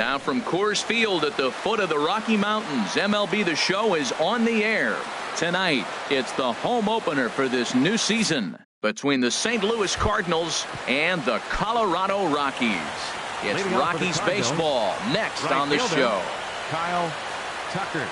Now from Coors Field at the foot of the Rocky Mountains, MLB The Show is on the air. Tonight, it's the home opener for this new season between the St. Louis Cardinals and the Colorado Rockies. It's Rockies baseball next on the show. Kyle Tucker.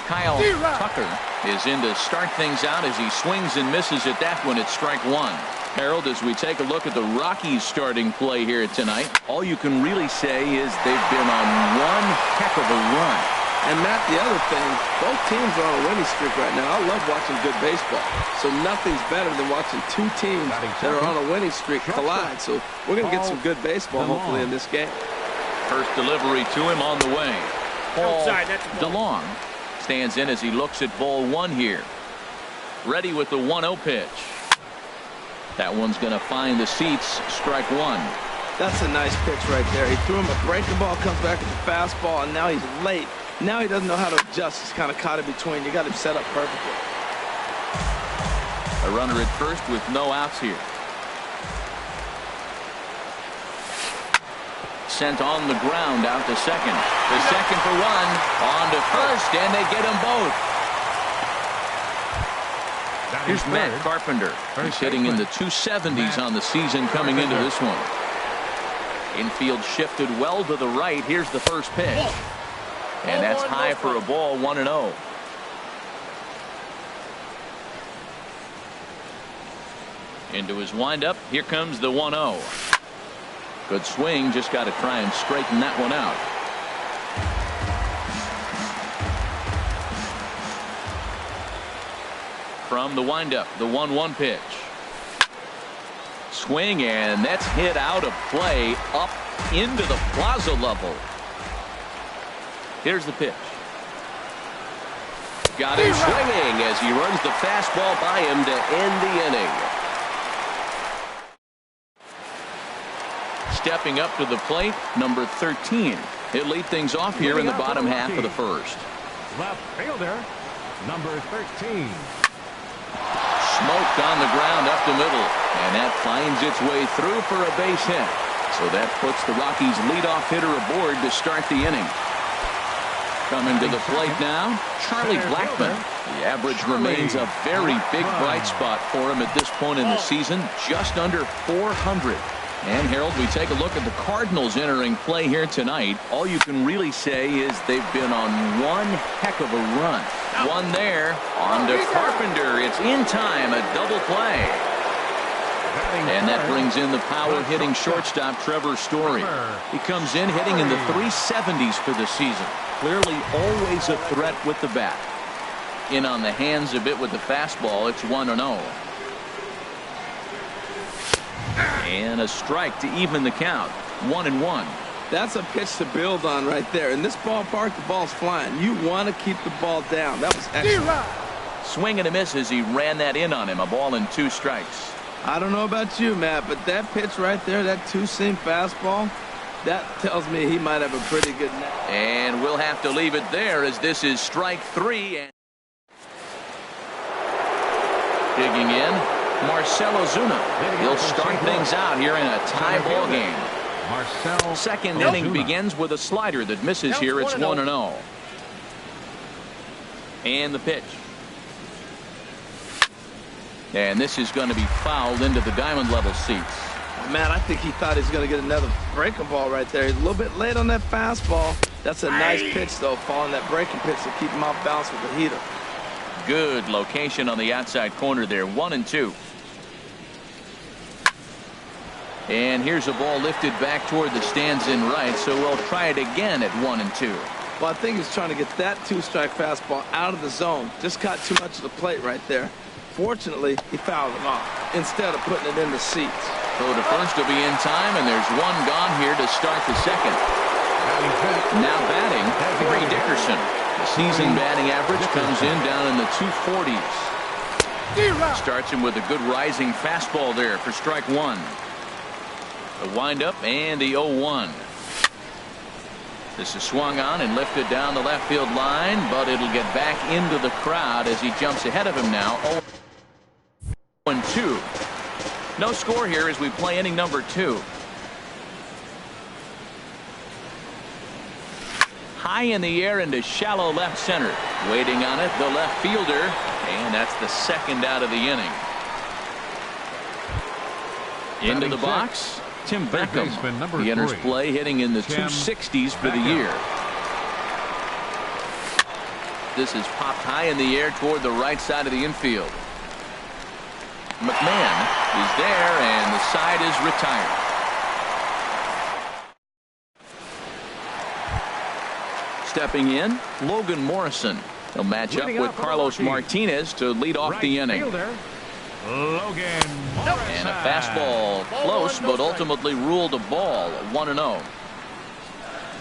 Kyle Tucker is in to start things out as he swings and misses at that one at strike one. Harold, as we take a look at the Rockies starting play here tonight, all you can really say is they've been on one heck of a run. And Matt, the other thing, both teams are on a winning streak right now. I love watching good baseball. So nothing's better than watching two teams that are on a winning streak collide. So we're going to get some good baseball hopefully in this game. First delivery to him on the way. Paul DeLong stands in as he looks at ball one here. Ready with the 1-0 pitch. That one's going to find the seats. Strike one. That's a nice pitch right there. He threw him a breaking ball, comes back with the fastball, and now he's late. Now he doesn't know how to adjust. He's kind of caught in between. You got him set up perfectly. A runner at first with no outs here. Sent on the ground out to second. The second for one. On to first, and they get them both. Here's Matt Carpenter. He's hitting in the 270s on the season coming into this one. Infield shifted well to the right. Here's the first pitch. And that's high for a ball, 1-0. Into his windup. Here comes the 1-0. Good swing. Just got to try and straighten that one out. From the windup, the 1-1 pitch. Swing, and that's hit out of play up into the plaza level. Here's the pitch. Got him swinging as he runs the fastball by him to end the inning. Stepping up to the plate, number 13. He'll lead things off here in the bottom half of the first. Left fielder, number 13. Smoked on the ground up the middle, and that finds its way through for a base hit. So that puts the Rockies leadoff hitter aboard to start the inning. Coming to the plate now, Charlie Blackmon. The average remains a very big bright spot for him at this point in the season, just under 400. And Harold, we take a look at the Cardinals entering play here tonight. All you can really say is they've been on one heck of a run. One there, on to Carpenter. It's in time, a double play. And that brings in the power-hitting shortstop Trevor Story. He comes in hitting in the 370s for the season. Clearly always a threat with the bat. In on the hands a bit with the fastball. It's 1-0. And a strike to even the count. 1-1. That's a pitch to build on right there. In this ballpark, the ball's flying. You want to keep the ball down. That was excellent. Swing and a miss as he ran that in on him. A ball and 2 strikes. I don't know about you, Matt, but that pitch right there, that two-seam fastball, that tells me he might have a pretty good net. And we'll have to leave it there as this is strike 3. And digging in, Marcell Ozuna. He'll start things out here in a tie ball game. Second inning begins with a slider that misses here. It's 1-0. And the pitch. And this is going to be fouled into the diamond level seats. Man, I think he thought he was going to get another breaking ball right there. He's a little bit late on that fastball. That's a nice pitch, though, following that breaking pitch to keep him off balance with the heater. Good location on the outside corner there. 1-2. And here's a ball lifted back toward the stands in right, so we'll try it again at 1-2. Well, I think he's trying to get that 2-strike fastball out of the zone. Just caught too much of the plate right there. Fortunately, he fouled him off instead of putting it in the seats. Throw to first will be in time, and there's one gone here to start the second. Now batting, Corey Dickerson. The season batting average comes in down in the 240s. Starts him with a good rising fastball there for strike 1. The windup and the 0-1. This is swung on and lifted down the left field line, but it'll get back into the crowd as he jumps ahead of him now. 0-2. No score here as we play inning number 2. high in the air into shallow left center. Waiting on it, the left fielder, and that's the second out of the inning. Into the box, Tim Beckham. He enters play hitting in the 260s for the year. This is popped high in the air toward the right side of the infield. McMahon is there, and the side is retired. Stepping in, Logan Morrison. He'll match up with Carlos Martinez to lead off the inning. Logan And a fastball close, but ultimately ruled a ball, 1-0.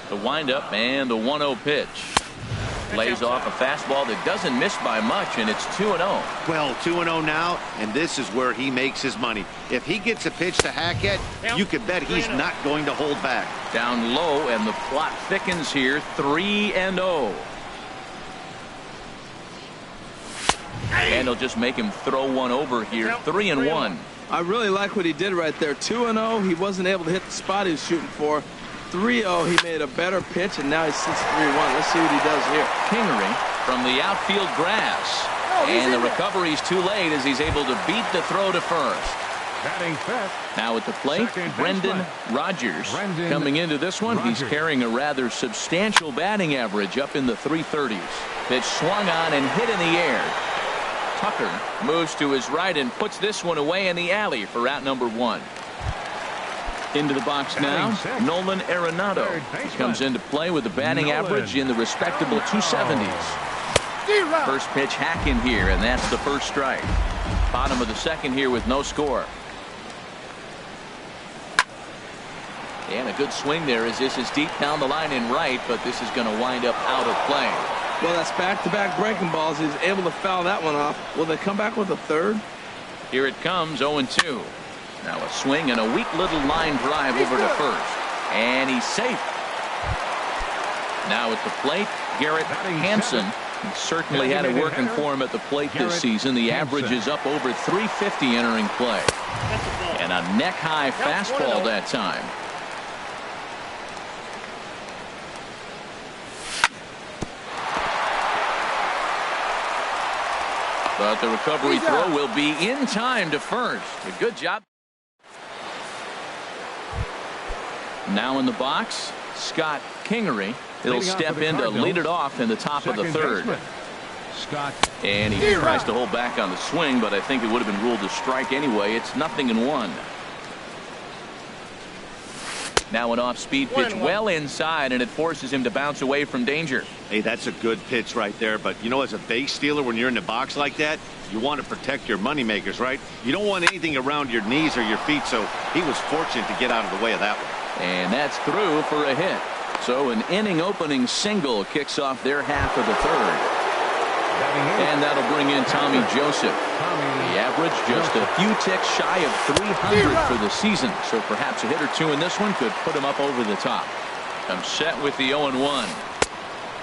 The windup and the 1-0 pitch. Lays off a fastball that doesn't miss by much, and it's 2-0. Well, 2-0 now, and this is where he makes his money. If he gets a pitch to Hackett, you can bet he's not going to hold back. Down low, and the plot thickens here, 3-0. And they'll just make him throw one over here, 3-1. I really like what he did right there. 2-0, he wasn't able to hit the spot he was shooting for. 3-0, he made a better pitch, and now he sits 3-1. Let's see what he does here. Kingery from the outfield grass. And the recovery's too late as he's able to beat the throw to first. Batting fifth. Now at the plate, Brendan Rodgers. Coming into this one, he's carrying a rather substantial batting average up in the 330s. Pitch swung on and hit in the air. Tucker moves to his right and puts this one away in the alley for out number 1. Into the box now, Nolan Arenado. He comes into play with a batting average in the respectable 270s. First pitch hack in here, and that's the first strike. Bottom of the second here with no score. And a good swing there as this is deep down the line in right, but this is going to wind up out of play. Well, that's back-to-back breaking balls. He's able to foul that one off. Will they come back with a third? Here it comes, 0-2. Now a swing and a weak little line drive over to first. And he's safe. Now at the plate, Garrett Hampson. He certainly had it working for him at the plate this season. The average is up over 350 entering play. And a neck-high fastball that time. But the recovery throw will be in time to first. A good job. Now in the box, Scott Kingery. He'll step in to lead it off in the top of the third. Scott. And he tries to hold back on the swing, but I think it would have been ruled a strike anyway. It's 0-1. Now an off-speed pitch well inside, and it forces him to bounce away from danger. Hey, that's a good pitch right there. But, you know, as a base stealer, when you're in the box like that, you want to protect your moneymakers, right? You don't want anything around your knees or your feet, so he was fortunate to get out of the way of that one. And that's through for a hit. So an inning-opening single kicks off their half of the third. And that'll bring in Tommy Joseph. The average just a few ticks shy of 300 for the season. So perhaps a hit or two in this one could put him up over the top. I'm set with the 0-1.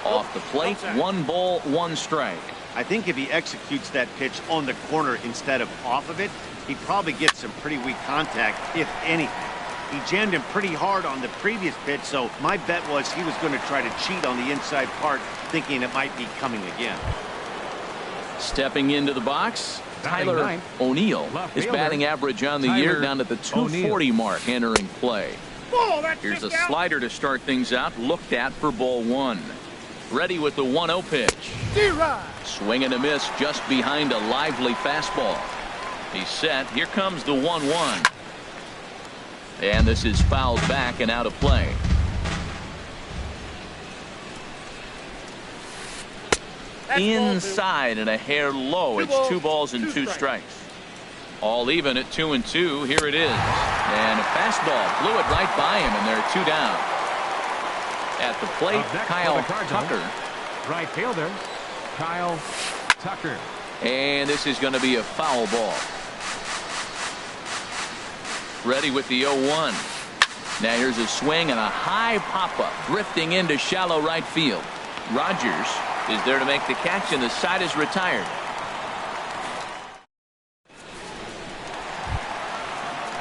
Off the plate, 1 ball, 1 strike. I think if he executes that pitch on the corner instead of off of it, he probably gets some pretty weak contact, if anything. He jammed him pretty hard on the previous pitch, so my bet was he was going to try to cheat on the inside part, thinking it might be coming again. Stepping into the box, Tyler O'Neill. His batting average on the year down at the 240 mark entering play. Here's a slider to start things out, looked at for ball 1. Ready with the 1-0 pitch. Swing and a miss just behind a lively fastball. He's set. Here comes the 1-1. And this is fouled back and out of play. Inside and a hair low. It's 2 balls and 2 strikes. All even at 2-2. Here it is. And a fastball blew it right by him, and they're 2 down. At the plate, Kyle Tucker. Right fielder, Kyle Tucker. And this is going to be a foul ball. Ready with the 0-1. Now here's a swing and a high pop-up drifting into shallow right field. Rodgers is there to make the catch, and the side is retired.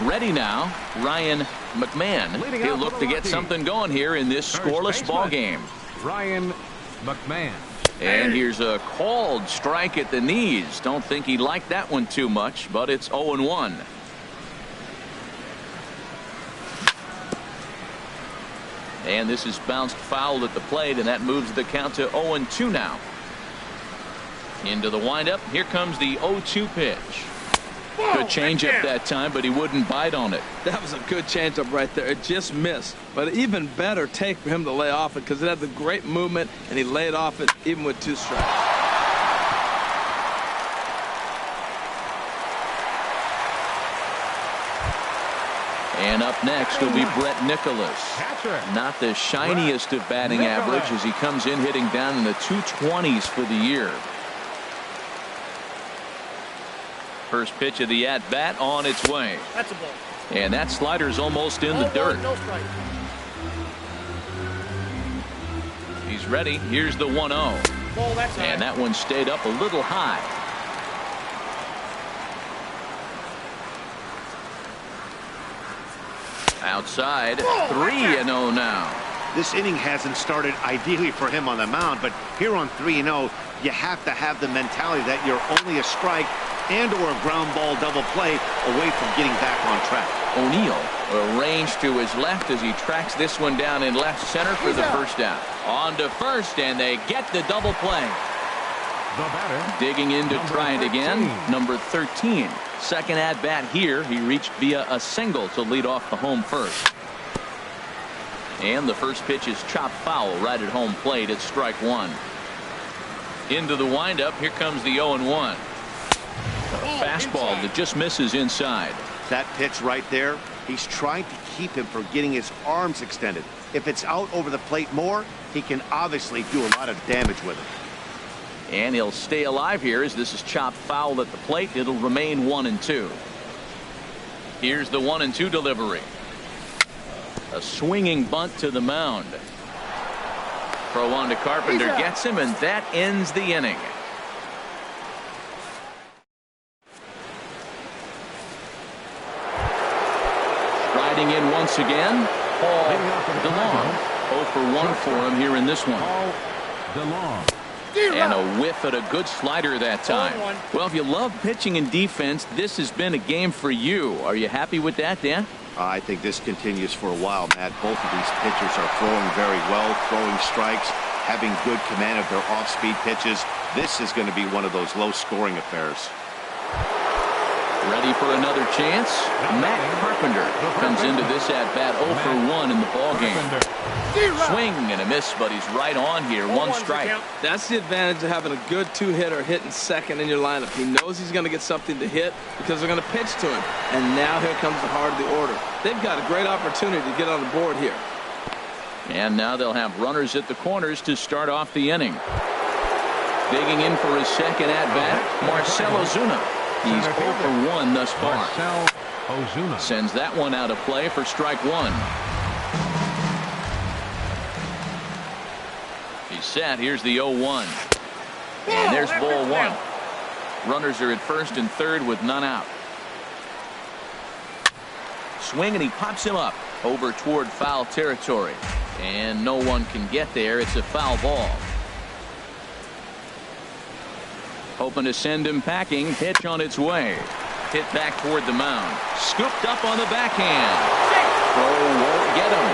Ready now, Ryan McMahon. He'll look to get something going here in this scoreless ball game. Ryan McMahon. And here's a called strike at the knees. Don't think he liked that one too much, but it's 0-1. And this is bounced foul at the plate, and that moves the count to 0-2 now. Into the windup. Here comes the 0-2 pitch. Good changeup that time, but he wouldn't bite on it. That was a good changeup right there. It just missed. But even better take for him to lay off it because it had the great movement, and he laid off it even with 2 strikes. And up next will be Brett Nicholas. Not the shiniest of batting average as he comes in hitting down in the 220s for the year. First pitch of the at-bat on its way. That's a ball. And that slider's almost in the dirt. No strike. He's ready. Here's the 1-0. Ball, that's and that one stayed up a little high. Outside, 3-0 now. This inning hasn't started ideally for him on the mound, but here on 3-0, you have to have the mentality that you're only a strike and or a ground ball double play away from getting back on track. O'Neill arranged to his left as he tracks this one down in left center for the first out. On to first, and they get the double play. The batter. Digging in to try it again, number 13. Second at bat here. He reached via a single to lead off the home first. And the first pitch is chopped foul right at home plate. It's strike 1. Into the windup. Here comes the 0-1. A fastball that just misses inside. That pitch right there, he's trying to keep him from getting his arms extended. If it's out over the plate more, he can obviously do a lot of damage with it. And he'll stay alive here as this is chopped foul at the plate. It'll remain 1-2. Here's the 1-2 delivery. A swinging bunt to the mound. Throw on to Carpenter, gets him, and that ends the inning. Striding in once again, Paul DeLong. 0 for 1 for him here in this one. Paul DeLong. And a whiff at a good slider that time. Well, if you love pitching and defense, this has been a game for you. Are you happy with that, Dan? I think this continues for a while, Matt. Both of these pitchers are throwing very well, throwing strikes, having good command of their off-speed pitches. This is going to be one of those low-scoring affairs. Ready for another chance? Matt Carpenter comes into this at-bat 0 for 1 in the ballgame. Swing and a miss, but he's right on here. 1 strike. That's the advantage of having a good 2-hitter hitting second in your lineup. He knows he's going to get something to hit because they're going to pitch to him. And now here comes the heart of the order. They've got a great opportunity to get on the board here. And now they'll have runners at the corners to start off the inning. Digging in for his second at-bat, Marcell Ozuna. He's 0 for 1 thus far. Marcell Ozuna sends that one out of play for strike 1. He's set. Here's the 0-1. And there's ball 1. Runners are at first and third with none out. Swing, and he pops him up over toward foul territory. And no one can get there. It's a foul ball. Hoping to send him packing. Pitch on its way. Hit back toward the mound. Scooped up on the backhand. Throw won't get him.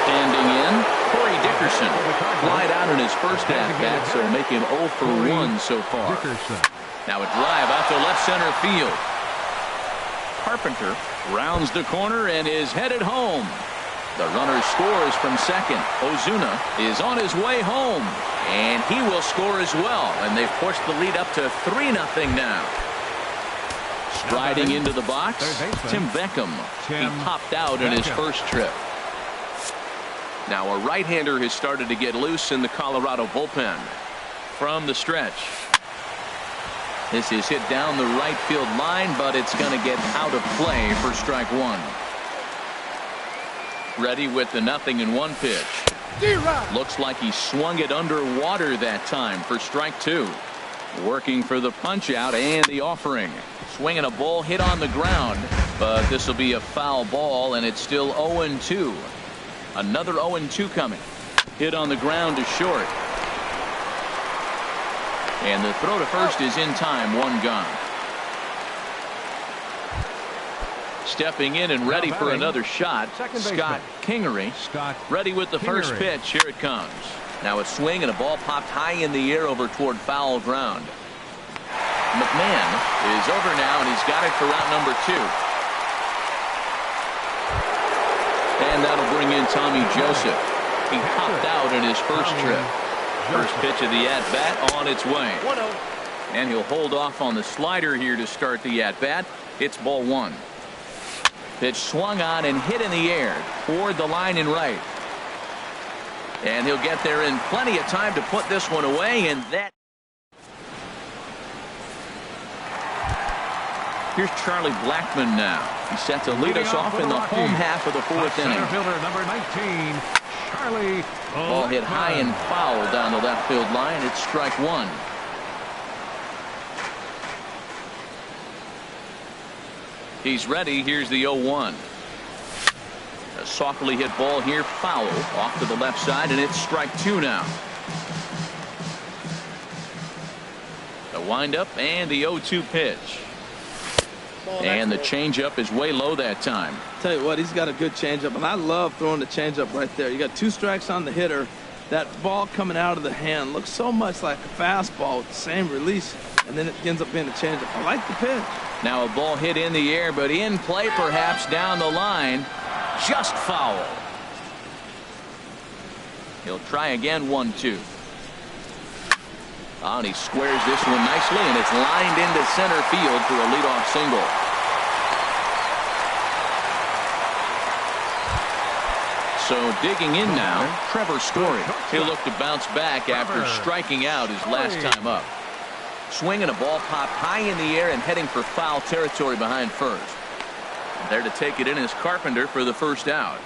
Standing in, Corey Dickerson. Flied out in his first at-bat, so make him 0 for 1 so far. Now a drive out to left center field. Carpenter rounds the corner and is headed home. The runner scores from second. Ozuna is on his way home, and he will score as well. And they've pushed the lead up to 3-0 now. Striding into the box, Tim Beckham. He popped out in his first trip. Now a right-hander has started to get loose in the Colorado bullpen. From the stretch. This is hit down the right field line, but it's going to get out of play for strike 1. Ready with the 0-1 pitch. Looks like he swung it underwater that time for strike 2. Working for the punch out and the offering. Swinging a ball hit on the ground, but this will be a foul ball, and it's still 0-2. Another 0-2 coming. Hit on the ground to short. And the throw to first is in time. One gone. Stepping in and ready for another shot, Scott Kingery. Ready with the first pitch. Here it comes. Now a swing and a ball popped high in the air over toward foul ground. McMahon is over now, and he's got it for route number 2. And that'll bring in Tommy Joseph. He popped out in his first trip. First pitch of the at-bat on its way. And he'll hold off on the slider here to start the at-bat. It's ball 1. Pitch swung on and hit in the air toward the line and right. And he'll get there in plenty of time to put this one away, and that. Here's Charlie Blackmon now. He's set to lead us off in the home half of the 4th inning. Center fielder number 19, Charlie. Ball hit high and foul down the left field line. It's strike 1. He's ready. Here's the 0-1. A softly hit ball here, foul off to the left side, and it's strike 2 now. The windup and the 0-2 pitch. And the changeup is way low that time. Tell you what, he's got a good changeup, and I love throwing the changeup right there. You got 2 strikes on the hitter. That ball coming out of the hand looks so much like a fastball with the same release, and then it ends up being a changeup. I like the pitch. Now a ball hit in the air, but in play perhaps down the line. Just foul. He'll try again. 1-2. And he squares this one nicely, and it's lined into center field for a leadoff single. So digging in now, Trevor Story. He'll look to bounce back after striking out his last time up. Swing and a ball popped high in the air and heading for foul territory behind first. There to take it in is Carpenter for the first out.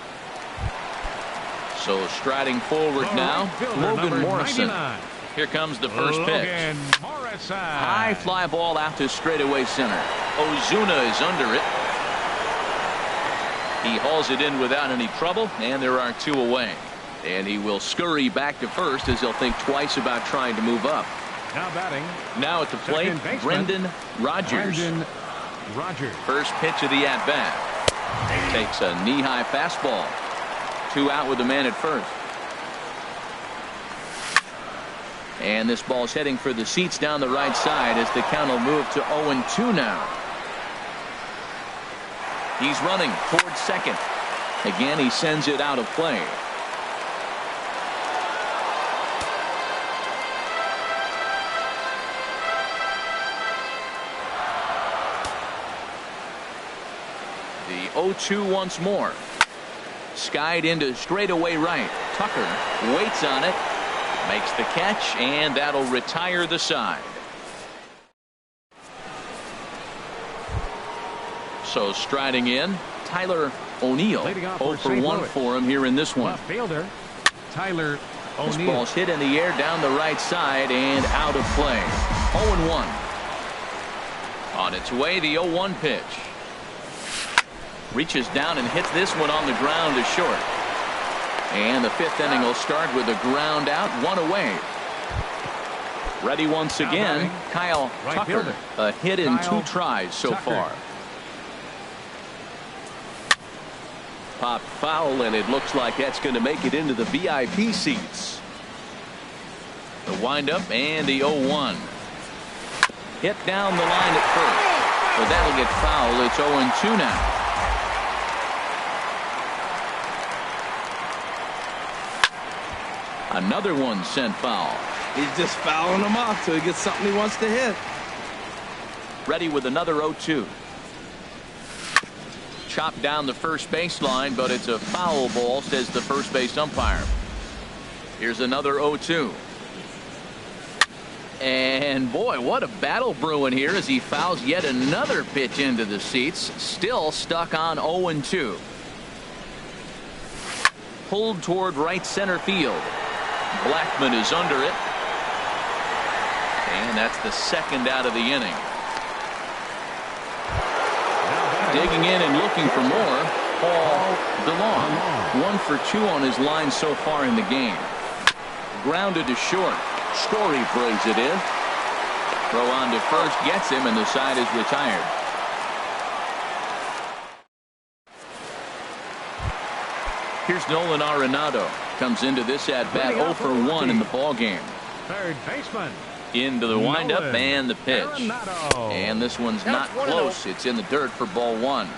So striding forward now, Logan Morrison. Here comes the first pitch. High fly ball out to straightaway center. Ozuna is under it. He hauls it in without any trouble, and there are 2 away. And he will scurry back to first as he'll think twice about trying to move up. Now batting. Now at the plate, Brendan Rodgers. First pitch of the at-bat. Takes a knee-high fastball. 2 out with the man at first. And this ball's heading for the seats down the right side as the count will move to 0-2 now. He's running towards second. Again, he sends it out of play. The 0-2 once more. Skied into straightaway right. Tucker waits on it. Makes the catch, and that'll retire the side. So striding in, Tyler O'Neill. 0 for 1 for him here in this one. Fielder Tyler O'Neill. This ball's hit in the air down the right side and out of play. 0-1. On its way, the 0-1 pitch. Reaches down and hits this one on the ground to short. And the 5th inning will start with a ground out, 1 away. Ready once again, Kyle Tucker. A hit in 2 tries so far. Pop foul, and it looks like that's going to make it into the VIP seats. The windup and the 0-1. Hit down the line at first, but that'll get foul. It's 0-2 now. Another one sent foul. He's just fouling them off till he gets something he wants to hit. Ready with another 0-2. Chopped down the first baseline, but it's a foul ball, says the first base umpire. Here's another 0-2. And boy, what a battle brewing here as he fouls yet another pitch into the seats. Still stuck on 0-2. Pulled toward right center field. Blackmon is under it. And that's the 2nd out of the inning. Digging in and looking for more, Paul DeLong. 1 for 2 on his line so far in the game. Grounded to short. Story brings it in. Throw on to first gets him, and the side is retired. Here's Nolan Arenado. Comes into this at bat 0 for 1 in the ball game. Third baseman. Into the windup and the pitch. Arenado. And this one's not close. It's in the dirt for ball 1.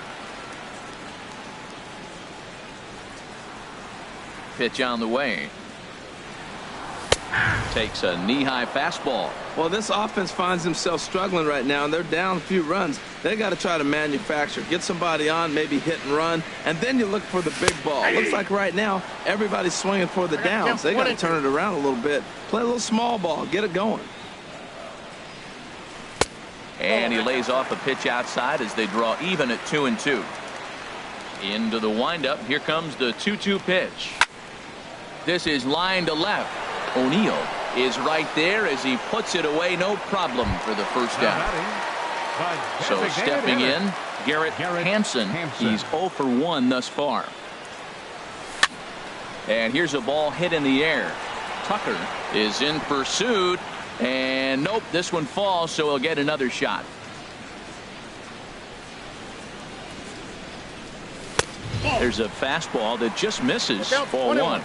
Pitch on the way. Takes a knee-high fastball. Well, this offense finds themselves struggling right now, and they're down a few runs. They got to try to manufacture, get somebody on, maybe hit and run, and then you look for the big ball. Looks like right now everybody's swinging for the downs. They got to turn it around a little bit, play a little small ball, get it going. And he lays off a pitch outside as they draw even at 2-2. Into the windup. Here comes the 2-2 pitch. This is line to left. O'Neill is right there as he puts it away. No problem for the first down. So stepping in, Garrett Hampson. He's 0 for 1 thus far. And here's a ball hit in the air. Tucker is in pursuit. And nope, this one falls, so he'll get another shot. There's a fastball that just misses. Ball 1.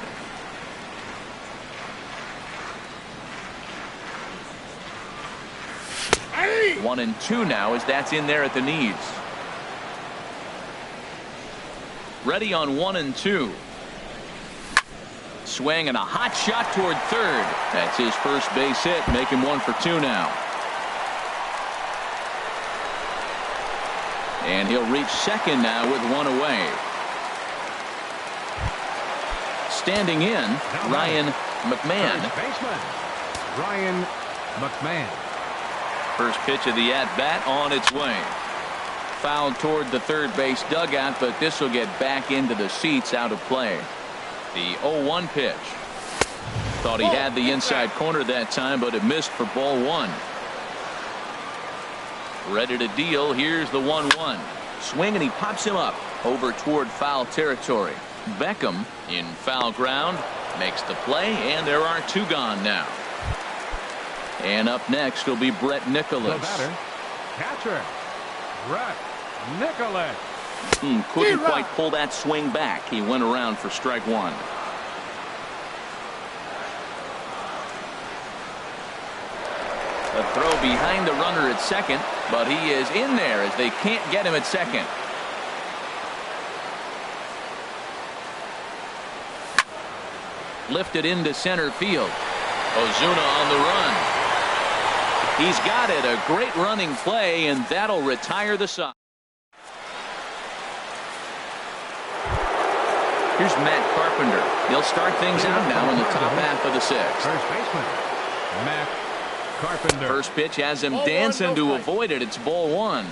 Hey! 1-2 now as that's in there at the knees. Ready on 1-2. Swing and a hot shot toward third. That's his first base hit, make him 1 for 2 now. And he'll reach second now with 1 away. Standing in, Ryan McMahon. First baseman, Ryan McMahon. First pitch of the at-bat on its way. Fouled toward the third base dugout, but this will get back into the seats, out of play. The 0-1 pitch. Thought he had the inside corner that time, but it missed for ball 1. Ready to deal. Here's the 1-1. Swing, and he pops him up over toward foul territory. Beckham in foul ground makes the play, and there are 2 gone now. And up next will be Brett Nicholas. The batter, catcher, Brett Nicholas. Couldn't quite pull that swing back. He went around for strike 1. A throw behind the runner at second, but he is in there as they can't get him at second. Lifted into center field. Ozuna on the run. He's got it. A great running play, and that'll retire the side. Here's Matt Carpenter. He'll start things out now in the top half of the 6th. First baseman, Matt Carpenter. First pitch has him dancing to avoid it. It's ball 1.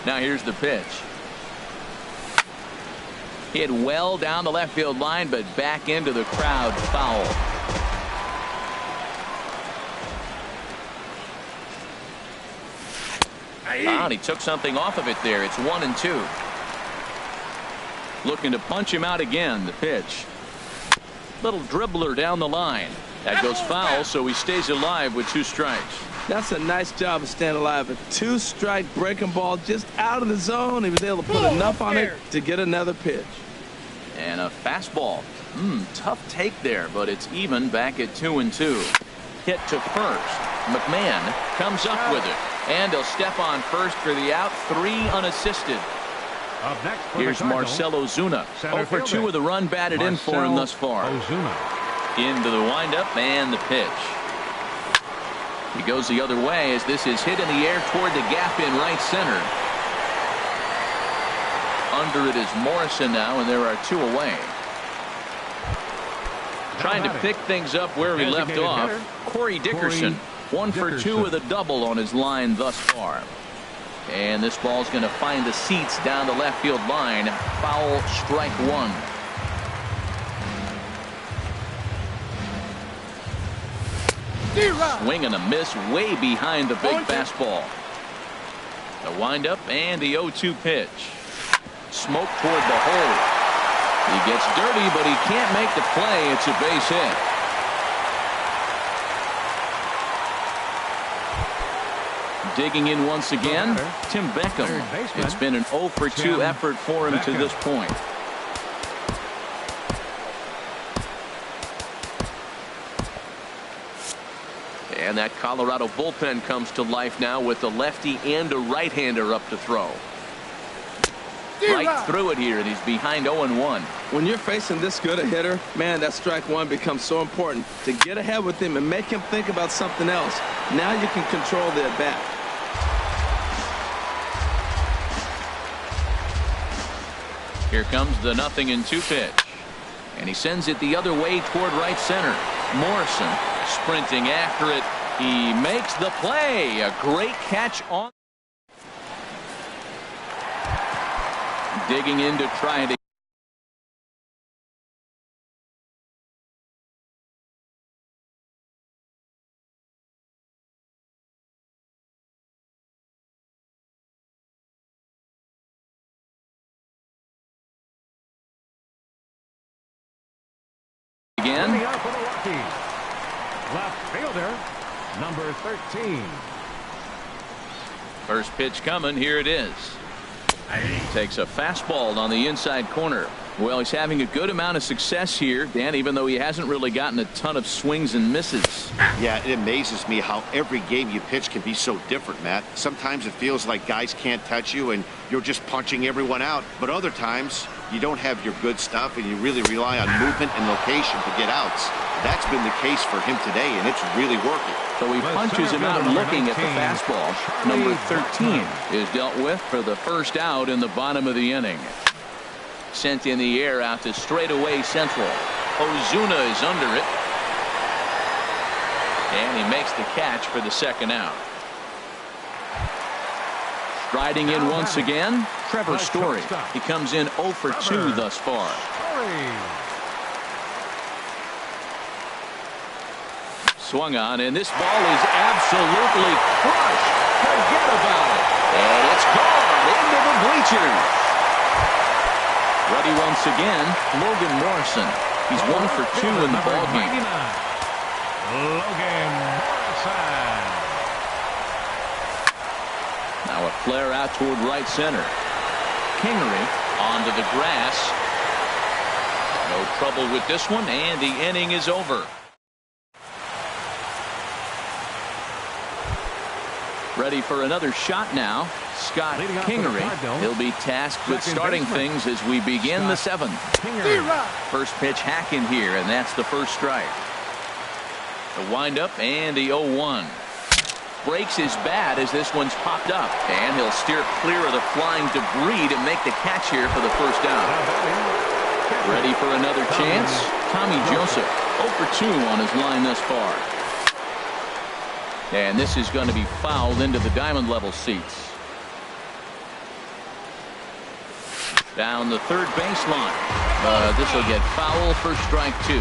Now here's the pitch. Hit well down the left field line, but back into the crowd. Foul. And he took something off of it there. It's 1-2. Looking to punch him out again. The pitch. Little dribbler down the line. That goes foul, so he stays alive with 2 strikes. That's a nice job of staying alive. A 2-strike breaking ball just out of the zone. He was able to put enough on it to get another pitch. And a fastball. Tough take there, but it's even back at 2-2. Hit to first. McMahon comes up with it. And he'll step on first for the out. 3 unassisted. Up next for Here's the Cardinals, Marcell Ozuna. 0 for 2 with a run batted in for him thus far. Ozuna. Into the windup and the pitch. He goes the other way as this is hit in the air toward the gap in right center. Under it is Morrison now, and there are 2 away. Trying to pick things up where he left off. Corey Dickerson. 1 for 2 with a double on his line thus far. And this ball's going to find the seats down the left field line. Foul, strike 1. Swing and a miss way behind the big fastball. The windup and the 0-2 pitch. Smoke toward the hole. He gets dirty, but he can't make the play. It's a base hit. Digging in once again, Tim Beckham. It's been an 0 for 2 effort for him to this point. And that Colorado bullpen comes to life now with a lefty and a right-hander up to throw. Right through it here, and he's behind 0-1. When you're facing this good a hitter, man, that strike one becomes so important to get ahead with him and make him think about something else. Now you can control the at-bat. Here comes the 0-2 pitch. And he sends it the other way toward right center. Morrison sprinting after it. He makes the play. A great catch on. Digging in to try it again. For the Rockies, left fielder, number 13. First pitch coming. Here it is. Takes a fastball on the inside corner. Well, he's having a good amount of success here, Dan, even though he hasn't really gotten a ton of swings and misses. Yeah, it amazes me how every game you pitch can be so different, Matt. Sometimes it feels like guys can't touch you and you're just punching everyone out. But other times you don't have your good stuff and you really rely on movement and location to get outs. That's been the case for him today, and it's really working. So he punches him out looking at the fastball. Number 13 is dealt with for the first out in the bottom of the inning. Sent in the air out to straightaway central. Ozuna is under it. And he makes the catch for the second out. Striding in once again, Trevor Story. He comes in 0 for 2 thus far. Swung on, and this ball is absolutely crushed. Forget about it. And it's gone into the bleachers. Ready once again, Logan Morrison. He's 1 for 2 in the ballgame. Logan Morrison. Now a flare out toward right center. Kingery onto the grass. No trouble with this one, and the inning is over. Ready for another shot now. Scott Kingery. He'll be tasked with starting things as we begin the 7th. First pitch hack in here, and that's the first strike. The windup and the 0-1. Breaks his bat as this one's popped up, and he'll steer clear of the flying debris to make the catch here for the first down. Ready for another chance? Tommy Joseph, 0 for 2 on his line thus far. And this is going to be fouled into the diamond level seats. Down the third baseline. This will get foul for strike 2.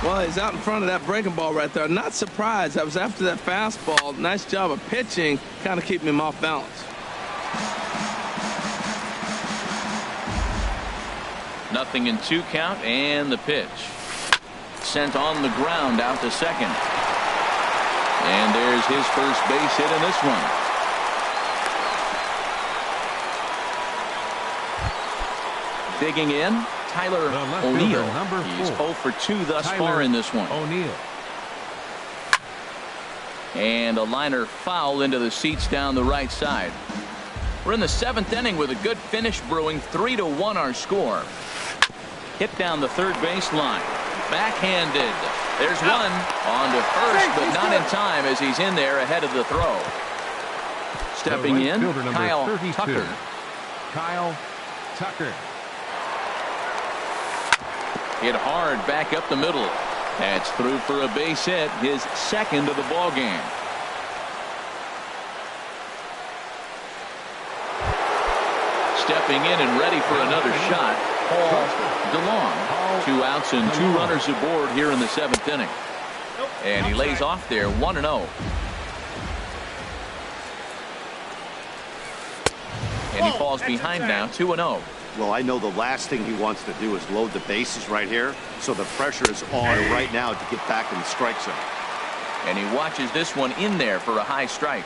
Well, he's out in front of that breaking ball right there. Not surprised. I was after that fastball. Nice job of pitching, kind of keeping him off balance. 0-2 count, and the pitch. Sent on the ground out to second. And there's his first base hit in this one. Digging in, Tyler O'Neill. He's 0 for 2 thus far in this one. O'Neill. And a liner foul into the seats down the right side. We're in the 7th inning with a good finish brewing. 3-1 our score. Hit down the third baseline. Backhanded. There's one on to first, but not in time as he's in there ahead of the throw. Stepping in, Kyle Tucker. Kyle Tucker. Hit hard back up the middle. That's through for a base hit, his second of the ball game. Stepping in and ready for another shot, Paul DeLong. 2 outs and 2 runners aboard here in the 7th inning. And he lays off there 1-0. And he falls behind now 2-0. Well, I know the last thing he wants to do is load the bases right here, so the pressure is on right now to get back in the strike zone. And he watches this one in there for a high strike.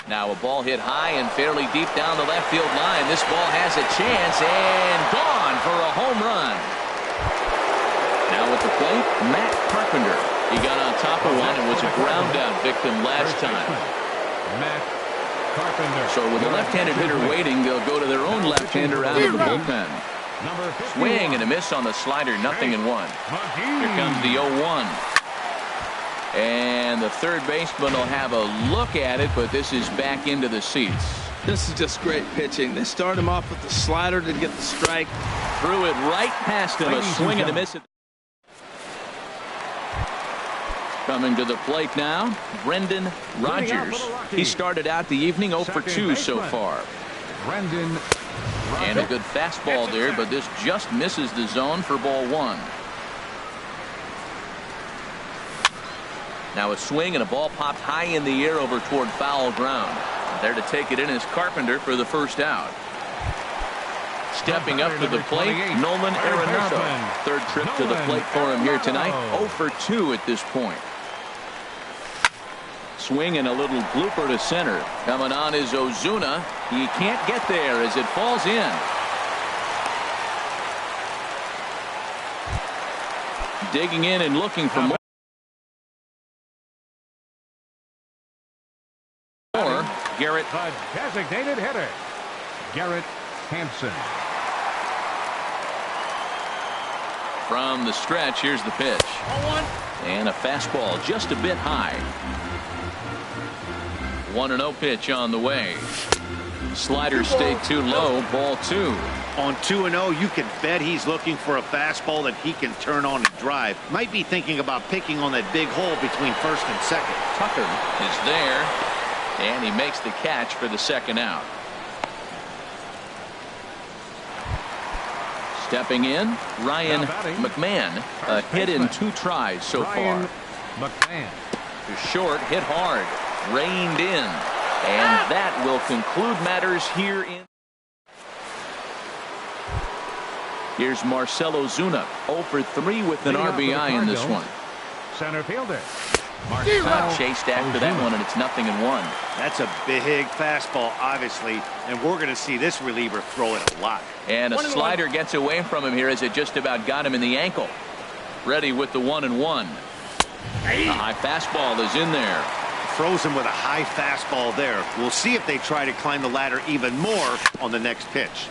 Now a ball hit high and fairly deep down the left field line. This ball has a chance and gone for a home run. Now at the plate, Matt Carpenter. He got on top of one and was a ground out victim last time. Matt Carpenter. So with a left-handed hitter waiting, they'll go to their own left-hander out of the bullpen. Swing and a miss on the slider, 0-1. Here comes the 0-1. And the third baseman will have a look at it, but this is back into the seats. This is just great pitching. They start him off with the slider to get the strike. Threw it right past him, a swing and a miss. Coming to the plate now, Brendan Rodgers. He started out the evening 0 for 2 so far. Brendan Rodgers. And a good fastball there, but this just misses the zone for ball 1. Now a swing and a ball popped high in the air over toward foul ground. There to take it in is Carpenter for the first out. Stepping up to the plate, Nolan Arenado. Third trip to the plate for him here tonight. 0 for 2 at this point. Swing and a little blooper to center. Coming on is Ozuna. He can't get there as it falls in. Digging in and looking for more. Garrett. The designated hitter, Garrett Hampson. From the stretch, here's the pitch. And a fastball just a bit high. 1-0 pitch on the way. Slider stayed too low, ball 2. On 2-0, you can bet he's looking for a fastball that he can turn on and drive. Might be thinking about picking on that big hole between first and second. Tucker is there. And he makes the catch for the second out. Stepping in, Ryan McMahon. A hit in 2 tries so far. McMahon. To short, hit hard, reined in. And that will conclude matters here in. Here's Marcell Ozuna, 0 for 3 with an RBI in this one. Center fielder. Chased after that one, and it's 0-1. That's a big fastball, obviously, and we're going to see this reliever throw it a lot. And a slider gets away from him here as it just about got him in the ankle. Ready with the 1-1. A high fastball is in there. Throws him with a high fastball there. We'll see if they try to climb the ladder even more on the next pitch.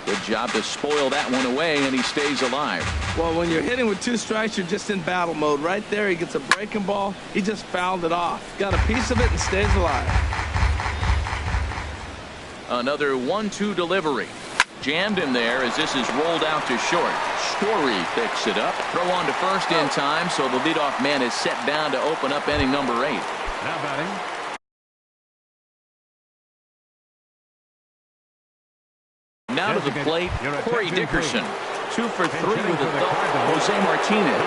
Good job to spoil that one away, and he stays alive. Well, when you're hitting with 2 strikes, you're just in battle mode. Right there, he gets a breaking ball. He just fouled it off. Got a piece of it and stays alive. Another 1-2 delivery. Jammed him there as this is rolled out to short. Story picks it up. Throw on to first in time, so the leadoff man is set down to open up inning number 8. Now batting, now to the plate, Corey Dickerson. 2 for 3 with a thump. Jose Martinez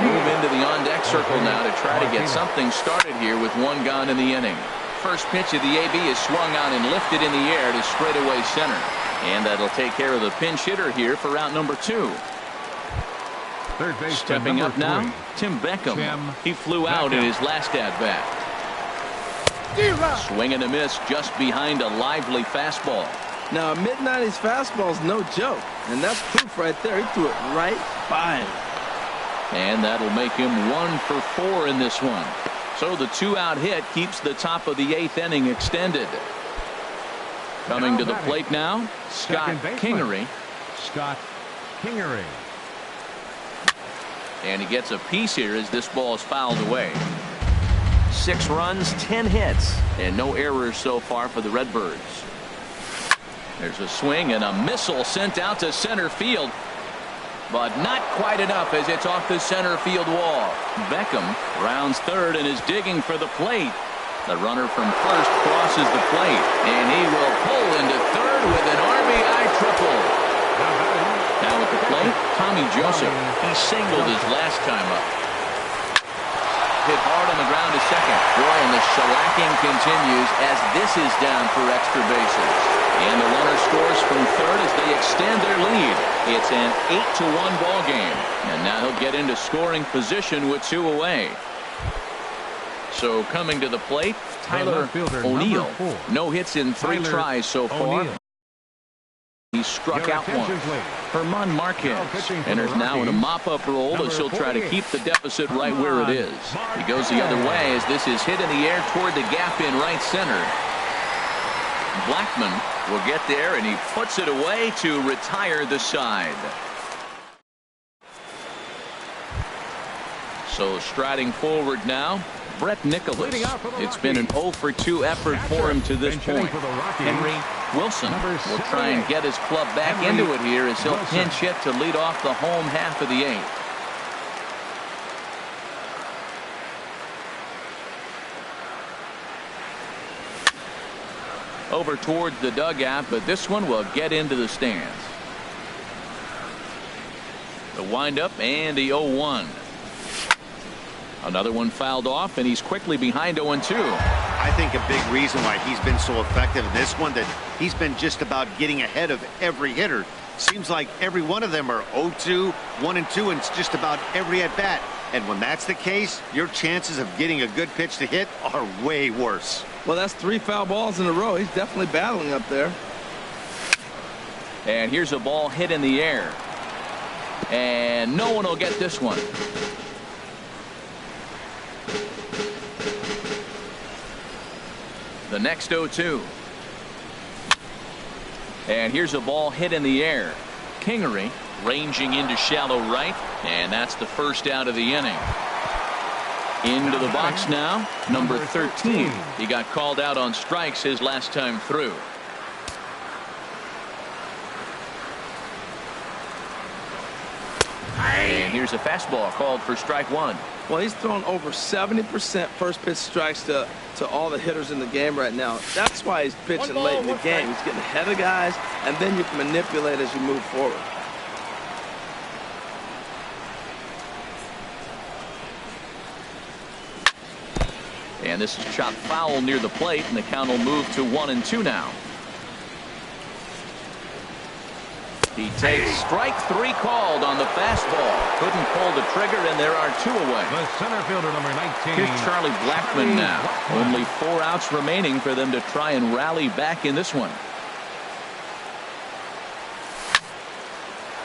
move into the on-deck circle now to try to get something started here with 1 gone in the inning. First pitch of the AB is swung on and lifted in the air to straightaway center. And that'll take care of the pinch hitter here for out number 2. third base. Stepping up now, Tim Beckham. He flew out in his last at-bat. Swing and a miss just behind a lively fastball. Now, a mid-90s fastball is no joke, and that's proof right there. He threw it right by him. And that'll make him 1 for 4 in this one. So the 2-out hit keeps the top of the 8th inning extended. Coming to the plate now, Scott Kingery. Scott Kingery. And he gets a piece here as this ball is fouled away. 6 runs, 10 hits, and no errors so far for the Redbirds. There's a swing and a missile sent out to center field, but not quite enough as it's off the center field wall. Beckham rounds third and is digging for the plate. The runner from first crosses the plate, and he will pull into third with an RBI triple. Now at the plate, Tommy Joseph. He singled his last time up. Hit hard on the ground to second. Boy, and the shellacking continues as this is down for extra bases. And the runner scores from third as they extend their lead. It's an 8-1 ball game. And now he'll get into scoring position with 2 away. So coming to the plate, Tyler O'Neill. No hits in 3 tries so far. He struck out once. Herman Marquez enters now in a mop-up role as he'll try to keep the deficit right where it is. He goes the other way as this is hit in the air toward the gap in right center. Blackmon will get there, and he puts it away to retire the side. So striding forward now, Brett Nicholas. It's been an 0-for-2 effort for him to this point. Henry Wilson will try and get his club back into it here as he'll pinch hit to lead off the home half of the 8th. Over towards the dugout, but this one will get into the stands. The windup and the 0-1. Another one fouled off, and he's quickly behind 0-2. I think a big reason why he's been so effective in this one, that he's been just about getting ahead of every hitter. Seems like every one of them are 0-2, 1-2, and it's just about every at-bat. And when that's the case, your chances of getting a good pitch to hit are way worse. Well, that's 3 foul balls in a row. He's definitely battling up there. And here's a ball hit in the air. And no one will get this one. The next 0-2. And here's a ball hit in the air. Kingery ranging into shallow right, and that's the first out of the inning. Into the box now, number 13. He got called out on strikes his last time through. And here's a fastball called for strike 1. Well, he's thrown over 70% first pitch strikes to all the hitters in the game right now. That's why he's pitching late in the game. He's getting ahead of guys, and then you can manipulate as you move forward. And this is chopped foul near the plate, and the count will move to 1-2 now. He takes strike 3 called on the fastball. Couldn't pull the trigger, and there are 2 away. The center fielder, number 19. Here's Charlie Blackmon now. Only 4 outs remaining for them to try and rally back in this one.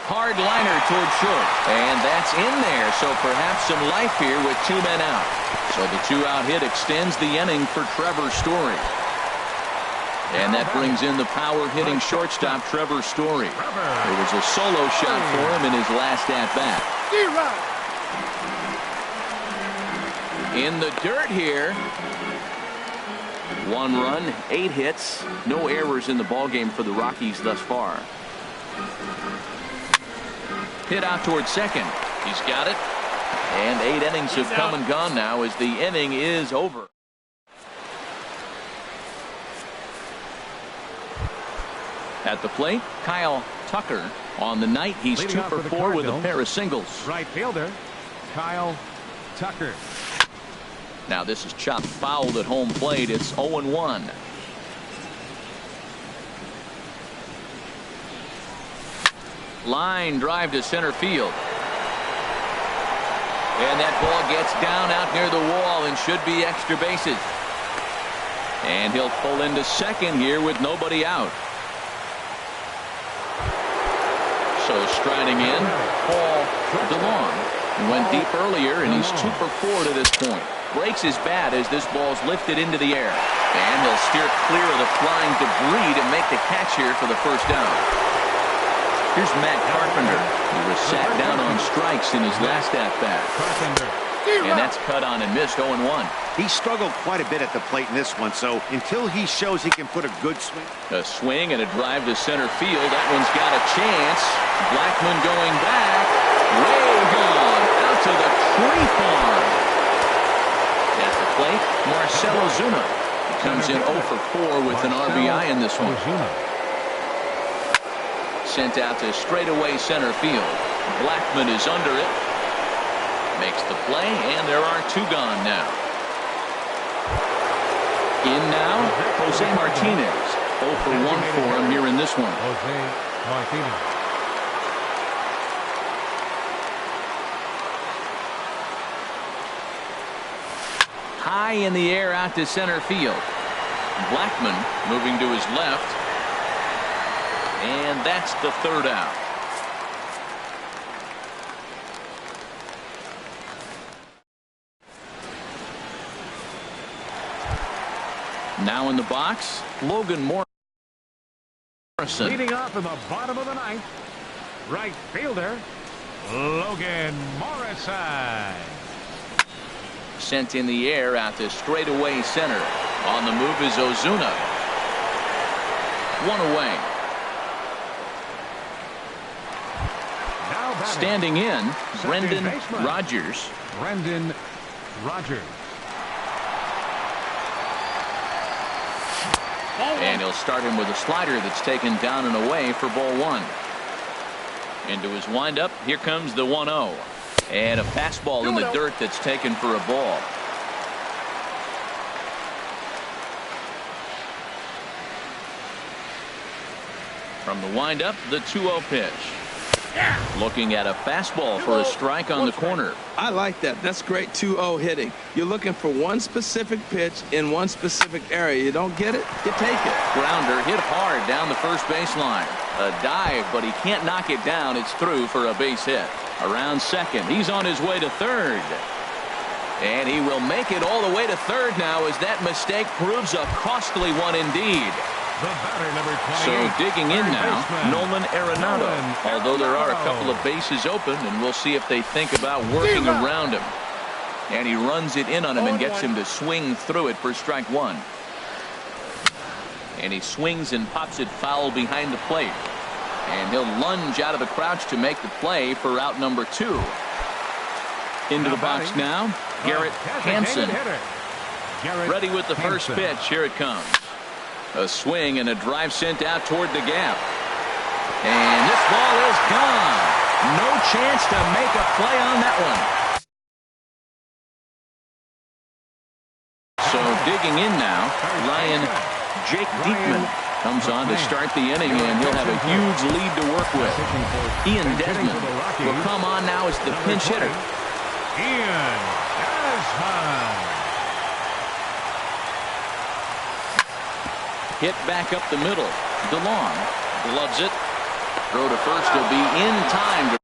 Hard liner toward short, and that's in there, so perhaps some life here with 2 men out. So the 2-out hit extends the inning for Trevor Story. And that brings in the power-hitting shortstop, Trevor Story. It was a solo shot for him in his last at-bat. In the dirt here. 1 run, 8 hits, no errors in the ballgame for the Rockies thus far. Hit out towards second. He's got it. And 8 innings have come and gone now as the inning is over. At the plate, Kyle Tucker. On the night, he's 2 for 4 with a pair of singles. Right fielder, Kyle Tucker. Now this is chopped fouled at home plate. It's 0-1. Line drive to center field. And that ball gets down out near the wall and should be extra bases. And he'll pull into second here with nobody out. So striding in, Paul DeLong. He went deep earlier, and he's 2 for 4 to this point. Breaks his bat as this ball's lifted into the air. And he'll steer clear of the flying debris to make the catch here for the first down. Here's Matt Carpenter. He was sat down on strikes in his last at-bat. And that's cut on and missed 0-1. He struggled quite a bit at the plate in this one, so until he shows he can put a good swing. A swing and a drive to center field. That one's got a chance. Blackmon going back. Way gone. Out to the tree farm. At the plate, Marcell Ozuna. He comes in 0 for 4 with an RBI in this one. Sent out to straightaway center field. Blackmon is under it. Makes the play, and there are 2 gone now. In now, Jose Martinez. 0 for 1 for him here in this one. Jose Martinez. High in the air out to center field. Blackmon moving to his left. And that's the third out. Now in the box, Logan Morrison. Leading off in the bottom of the ninth, right fielder, Logan Morrison. Sent in the air out to straightaway center. On the move is Ozuna. One away. Now batting, standing in, second Brendan baseman, Rodgers. Brendan Rodgers. And he'll start him with a slider that's taken down and away for ball one. Into his windup, here comes the 1-0. And a fastball in the dirt that's taken for a ball. From the windup, the 2-0 pitch. Looking at a fastball for a strike on the corner. I like that. That's great 2-0 hitting. You're looking for one specific pitch in one specific area. You don't get it, you take it. Grounder hit hard down the first baseline. A dive, but he can't knock it down. It's through for a base hit. Around second, he's on his way to third. And he will make it all the way to third now as that mistake proves a costly one indeed. The batter, number 28, so digging in now, baseman, Nolan Arenado. Although there are a couple of bases open, and we'll see if they think about working around him. And he runs it in on him and gets him to swing through it for strike one. And he swings and pops it foul behind the plate. And he'll lunge out of the crouch to make the play for out number 2. Into the box now, Garrett Hansen. Ready with the first pitch. Here it comes. A swing and a drive sent out toward the gap. And this ball is gone. No chance to make a play on that one. So digging in now, Jake Diekman comes on to start the inning, and he'll have a huge lead to work with. Ian Desmond will come on now as the pinch hitter. Ian Desmond. Hit back up the middle. DeLong gloves it. Throw to first will be in time.